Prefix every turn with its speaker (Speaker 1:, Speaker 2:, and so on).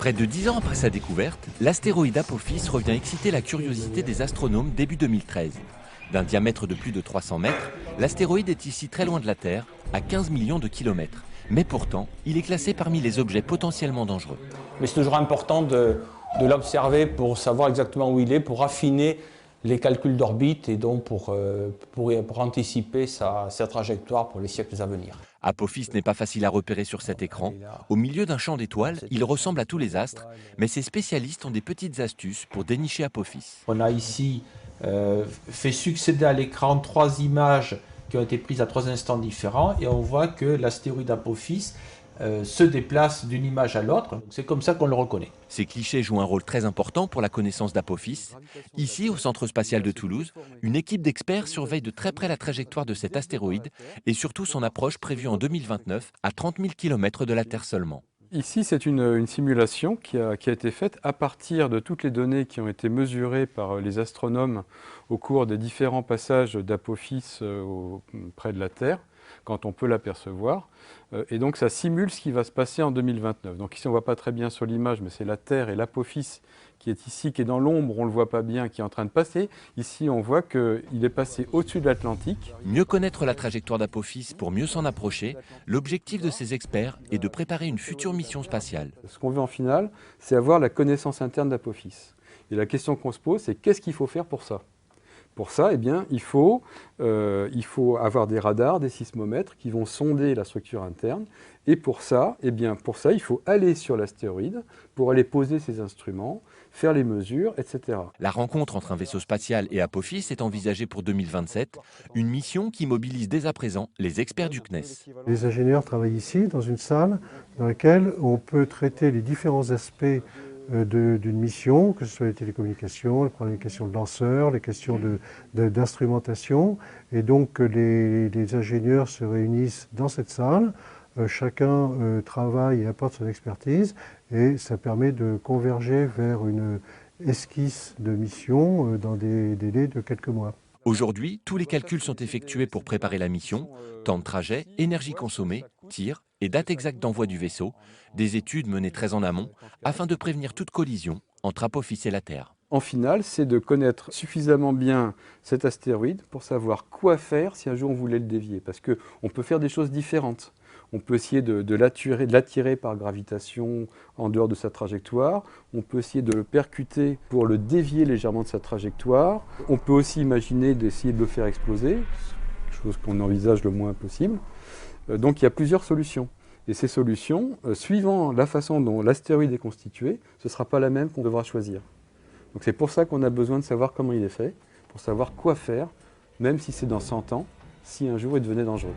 Speaker 1: Près de 10 ans après sa découverte, l'astéroïde Apophis revient exciter la curiosité des astronomes début 2013. D'un diamètre de plus de 300 mètres, l'astéroïde est ici très loin de la Terre, à 15 millions de kilomètres. Mais pourtant, il est classé parmi les objets potentiellement dangereux.
Speaker 2: Mais c'est toujours important de l'observer pour savoir exactement où il est, pour affiner les calculs d'orbite et donc pour anticiper sa trajectoire pour les siècles à venir.
Speaker 1: Apophis n'est pas facile à repérer sur cet écran. Au milieu d'un champ d'étoiles, il ressemble à tous les astres, mais ses spécialistes ont des petites astuces pour dénicher Apophis.
Speaker 3: On a ici fait succéder à l'écran 3 images qui ont été prises à 3 instants différents et on voit que l'astéroïde Apophis se déplace d'une image à l'autre. C'est comme ça qu'on le reconnaît.
Speaker 1: Ces clichés jouent un rôle très important pour la connaissance d'Apophis. Ici, au Centre spatial de Toulouse, une équipe d'experts surveille de très près la trajectoire de cet astéroïde et surtout son approche prévue en 2029 à 30 000 km de la Terre seulement.
Speaker 4: Ici, c'est une simulation qui a été faite à partir de toutes les données qui ont été mesurées par les astronomes au cours des différents passages d'Apophis près de la Terre, quand on peut l'apercevoir. Et donc ça simule ce qui va se passer en 2029. Donc ici on ne voit pas très bien sur l'image, mais c'est la Terre et l'Apophis qui est ici, qui est dans l'ombre, on ne le voit pas bien, qui est en train de passer. Ici on voit qu'il est passé au-dessus de l'Atlantique.
Speaker 1: Mieux connaître la trajectoire d'Apophis pour mieux s'en approcher, l'objectif de ces experts est de préparer une future mission spatiale.
Speaker 4: Ce qu'on veut en finale, c'est avoir la connaissance interne d'Apophis. Et la question qu'on se pose, c'est qu'est-ce qu'il faut faire pour ça ? Pour ça, eh bien, il faut avoir des radars, des sismomètres qui vont sonder la structure interne. Et pour ça, il faut aller sur l'astéroïde pour aller poser ses instruments, faire les mesures, etc.
Speaker 1: La rencontre entre un vaisseau spatial et Apophis est envisagée pour 2027, une mission qui mobilise dès à présent les experts du CNES.
Speaker 5: Les ingénieurs travaillent ici, dans une salle dans laquelle on peut traiter les différents aspects d'une mission, que ce soit les télécommunications, les questions de lanceurs, les questions d'instrumentation. Et donc les ingénieurs se réunissent dans cette salle, chacun travaille et apporte son expertise, et ça permet de converger vers une esquisse de mission dans des délais de quelques mois.
Speaker 1: Aujourd'hui, tous les calculs sont effectués pour préparer la mission, temps de trajet, énergie consommée, tir et date exacte d'envoi du vaisseau, des études menées très en amont afin de prévenir toute collision entre Apophis et la Terre.
Speaker 4: En finale, c'est de connaître suffisamment bien cet astéroïde pour savoir quoi faire si un jour on voulait le dévier. Parce qu'on peut faire des choses différentes. On peut essayer de l'attirer par gravitation en dehors de sa trajectoire. On peut essayer de le percuter pour le dévier légèrement de sa trajectoire. On peut aussi imaginer d'essayer de le faire exploser, chose qu'on envisage le moins possible. Donc il y a plusieurs solutions. Et ces solutions, suivant la façon dont l'astéroïde est constitué, ce ne sera pas la même qu'on devra choisir. Donc c'est pour ça qu'on a besoin de savoir comment il est fait, pour savoir quoi faire, même si c'est dans 100 ans, si un jour il devenait dangereux.